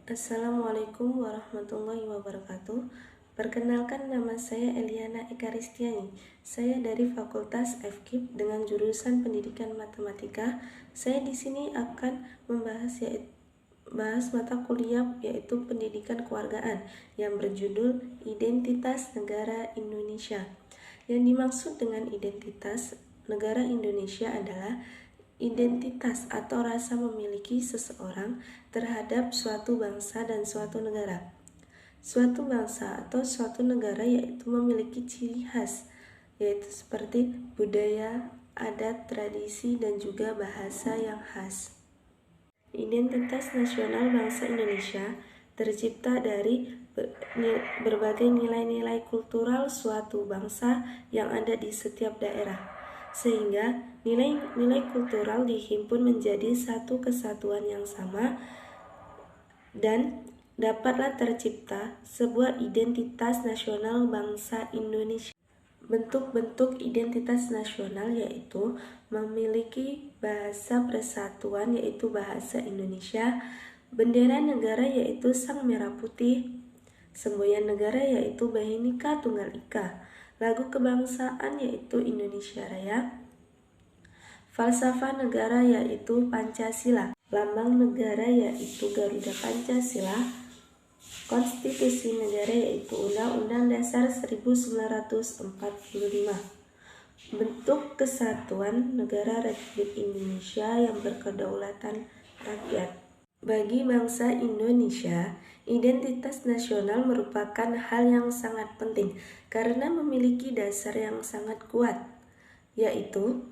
Assalamualaikum warahmatullahi wabarakatuh. Perkenalkan, nama saya Eliana Ekaristiani. Saya dari Fakultas FKIP dengan jurusan Pendidikan Matematika. Saya di sini akan bahas mata kuliah yaitu Pendidikan Kewargaan yang berjudul Identitas Negara Indonesia. Yang dimaksud dengan identitas negara Indonesia adalah identitas atau rasa memiliki seseorang terhadap suatu bangsa dan suatu negara. Suatu bangsa atau suatu negara yaitu memiliki ciri khas, yaitu seperti budaya, adat, tradisi, dan juga bahasa yang khas. Identitas nasional bangsa Indonesia tercipta dari berbagai nilai-nilai kultural suatu bangsa yang ada di setiap daerah, sehingga nilai-nilai kultural dihimpun menjadi satu kesatuan yang sama dan dapatlah tercipta sebuah identitas nasional bangsa Indonesia. Bentuk-bentuk identitas nasional yaitu memiliki bahasa persatuan yaitu bahasa Indonesia, bendera negara yaitu sang merah putih, semboyan negara yaitu Bhinneka Tunggal Ika, lagu kebangsaan yaitu Indonesia Raya, falsafah negara yaitu Pancasila, lambang negara yaitu Garuda Pancasila, konstitusi negara yaitu Undang-Undang Dasar 1945. Bentuk kesatuan negara Republik Indonesia yang berkedaulatan rakyat. Bagi bangsa Indonesia, identitas nasional merupakan hal yang sangat penting karena memiliki dasar yang sangat kuat, yaitu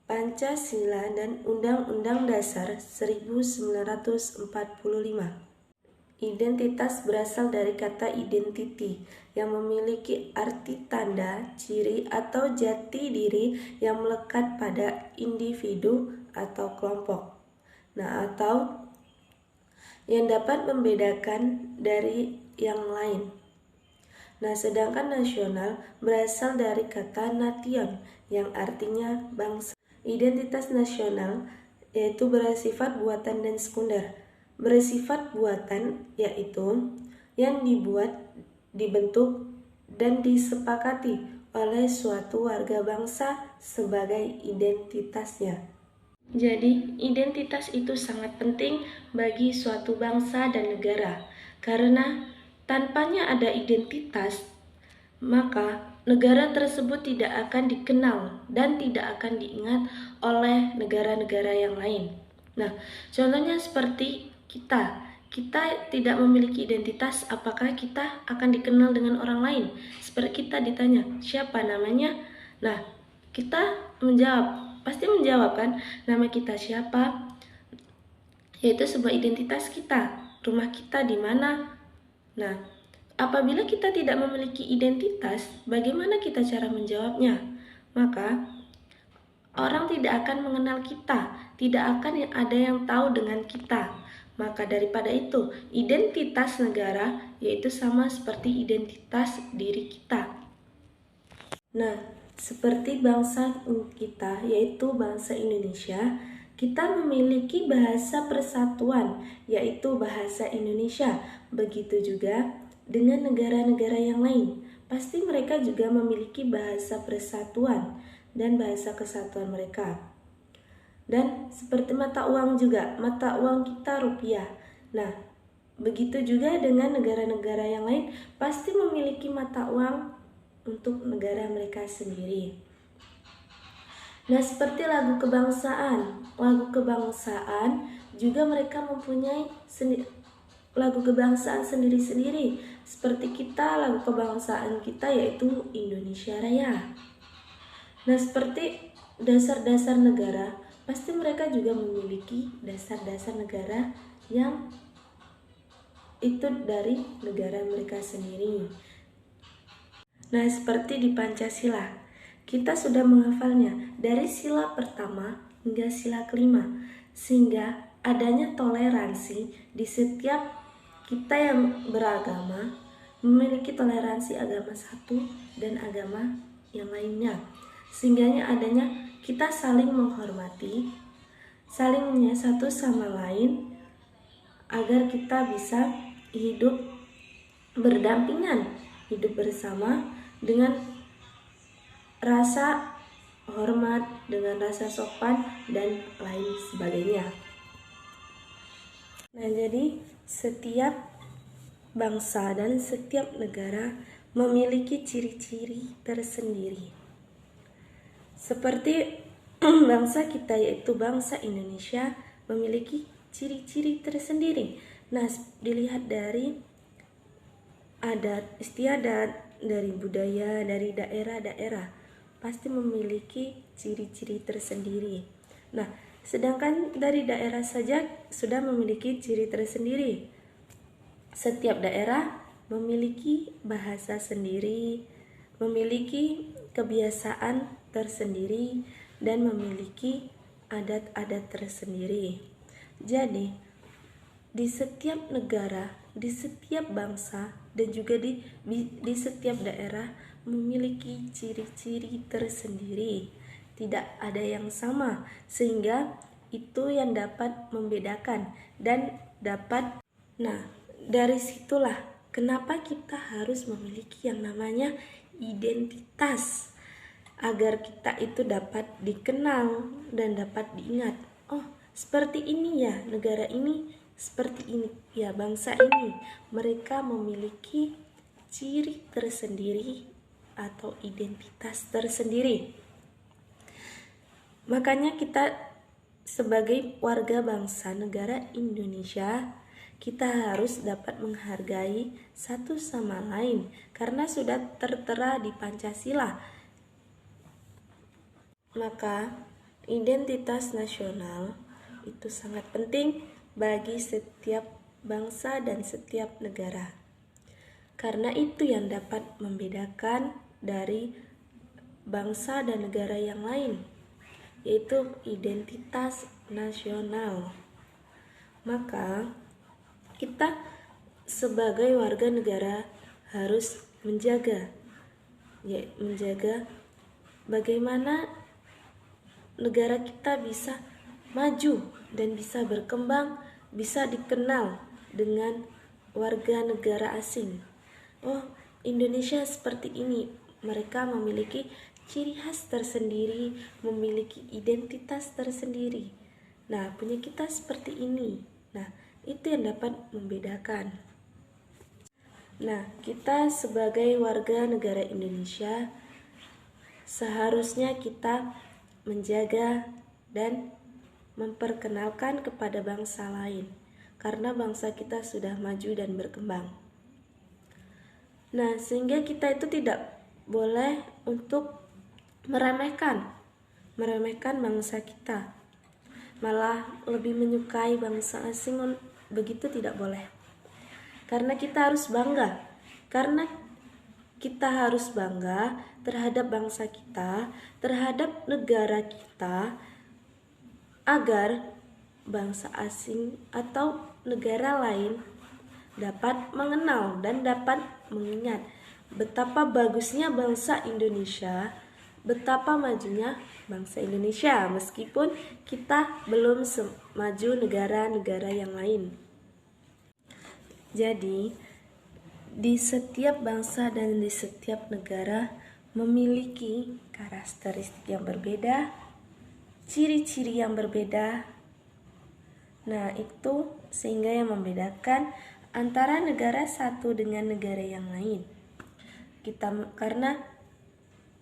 Pancasila dan Undang-Undang Dasar 1945. Identitas berasal dari kata identity yang memiliki arti tanda, ciri, atau jati diri yang melekat pada individu atau kelompok. Atau yang dapat membedakan dari yang lain. Sedangkan nasional berasal dari kata nation yang artinya bangsa. Identitas nasional yaitu bersifat buatan dan sekunder. Bersifat buatan yaitu yang dibuat, dibentuk, dan disepakati oleh suatu warga bangsa sebagai identitasnya. Jadi, identitas itu sangat penting bagi suatu bangsa dan negara, karena tanpanya ada identitas, maka negara tersebut tidak akan dikenal dan tidak akan diingat oleh negara-negara yang lain. Contohnya seperti kita tidak memiliki identitas, apakah kita akan dikenal dengan orang lain? Seperti kita ditanya, siapa namanya? Kita pasti menjawab kan, nama kita siapa? Yaitu sebuah identitas kita, rumah kita di mana? Apabila kita tidak memiliki identitas, bagaimana kita cara menjawabnya? Maka orang tidak akan mengenal kita, tidak akan ada yang tahu dengan kita. Maka daripada itu, identitas negara yaitu sama seperti identitas diri kita. Seperti bangsa kita yaitu bangsa Indonesia, kita memiliki bahasa persatuan yaitu bahasa Indonesia. Begitu juga dengan negara-negara yang lain. Pasti mereka juga memiliki bahasa persatuan dan bahasa kesatuan mereka. Dan seperti mata uang juga, mata uang kita rupiah. Begitu juga dengan negara-negara yang lain, pasti memiliki mata uang untuk negara mereka sendiri. Seperti lagu kebangsaan. Lagu kebangsaan juga mereka mempunyai lagu kebangsaan sendiri-sendiri. Seperti kita, lagu kebangsaan kita yaitu Indonesia Raya. Seperti dasar-dasar negara, pasti mereka juga memiliki dasar-dasar negara yang itu dari negara mereka sendiri. Seperti di Pancasila, kita sudah menghafalnya dari sila pertama hingga sila kelima, sehingga adanya toleransi di setiap kita yang beragama, memiliki toleransi agama satu dan agama yang lainnya, sehingga adanya kita saling menghormati, saling satu sama lain, agar kita bisa hidup berdampingan, hidup bersama dengan rasa hormat, dengan rasa sopan, dan lain sebagainya. Nah, jadi setiap bangsa dan setiap negara memiliki ciri-ciri tersendiri. Seperti bangsa kita, yaitu bangsa Indonesia, memiliki ciri-ciri tersendiri. Nah, dilihat dari adat istiadat, dari budaya, dari daerah-daerah, pasti memiliki ciri-ciri tersendiri. Nah, sedangkan dari daerah saja sudah memiliki ciri tersendiri. Setiap daerah memiliki bahasa sendiri, memiliki kebiasaan tersendiri, dan memiliki adat-adat tersendiri. Jadi, di setiap negara, di setiap bangsa, dan juga di setiap daerah memiliki ciri-ciri tersendiri. Tidak ada yang sama, sehingga itu yang dapat membedakan dan dapat. Nah, dari situlah kenapa kita harus memiliki yang namanya identitas, agar kita itu dapat dikenal dan dapat diingat. Oh, seperti ini ya negara ini, seperti ini ya bangsa ini. Mereka memiliki ciri tersendiri atau identitas tersendiri. Makanya kita sebagai warga bangsa negara Indonesia, kita harus dapat menghargai satu sama lain karena sudah tertera di Pancasila. Maka identitas nasional itu sangat penting bagi setiap bangsa dan setiap negara. Karena itu yang dapat membedakan dari bangsa dan negara yang lain, yaitu identitas nasional. Maka kita sebagai warga negara harus menjaga bagaimana negara kita bisa maju dan bisa berkembang, bisa dikenal dengan warga negara asing. Oh, Indonesia seperti ini. Mereka memiliki ciri khas tersendiri, memiliki identitas tersendiri. Nah, punya kita seperti ini. Nah, itu yang dapat membedakan. Nah, kita sebagai warga negara Indonesia seharusnya kita menjaga dan memperkenalkan kepada bangsa lain, karena bangsa kita sudah maju dan berkembang. Nah, sehingga kita itu tidak boleh untuk meremehkan bangsa kita, malah lebih menyukai bangsa asing. Begitu tidak boleh, karena kita harus bangga terhadap bangsa kita, terhadap negara kita, agar bangsa asing atau negara lain dapat mengenal dan dapat mengingat betapa bagusnya bangsa Indonesia, betapa majunya bangsa Indonesia, meskipun kita belum semaju negara-negara yang lain. Jadi, di setiap bangsa dan di setiap negara memiliki karakteristik yang berbeda, ciri-ciri yang berbeda. Nah, itu sehingga yang membedakan antara negara satu dengan negara yang lain. Karena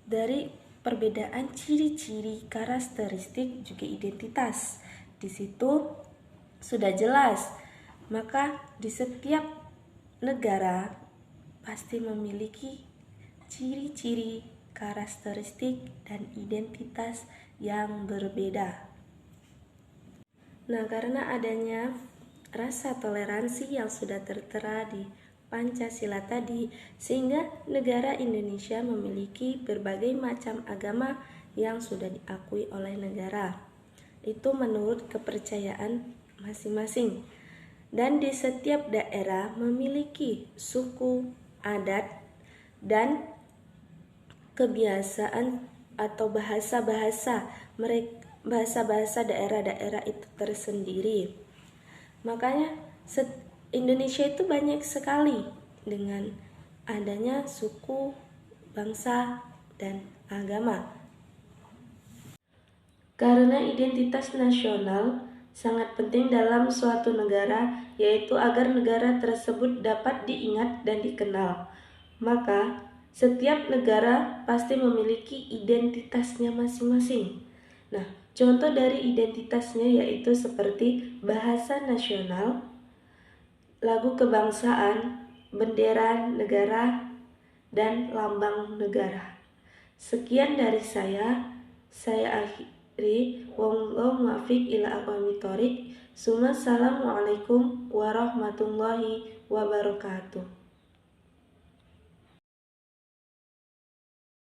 dari perbedaan ciri-ciri, karakteristik, juga identitas, di situ sudah jelas. Maka di setiap negara pasti memiliki ciri-ciri, karakteristik, dan identitas yang berbeda. Nah, karena adanya rasa toleransi yang sudah tertera di Pancasila tadi, sehingga negara Indonesia memiliki berbagai macam agama yang sudah diakui oleh negara. Itu menurut kepercayaan masing-masing. Dan di setiap daerah memiliki suku, adat, dan kebiasaan atau bahasa-bahasa daerah-daerah itu tersendiri. Makanya Indonesia itu banyak sekali dengan adanya suku, bangsa, dan agama. Karena identitas nasional sangat penting dalam suatu negara, yaitu agar negara tersebut dapat diingat dan dikenal. Maka, setiap negara pasti memiliki identitasnya masing-masing. Nah, contoh dari identitasnya yaitu seperti bahasa nasional, lagu kebangsaan, bendera negara, dan lambang negara. Sekian dari saya akhiri. Wallahu muwaffiq ila aqwamit thoriq. Assalamualaikum warahmatullahi wabarakatuh.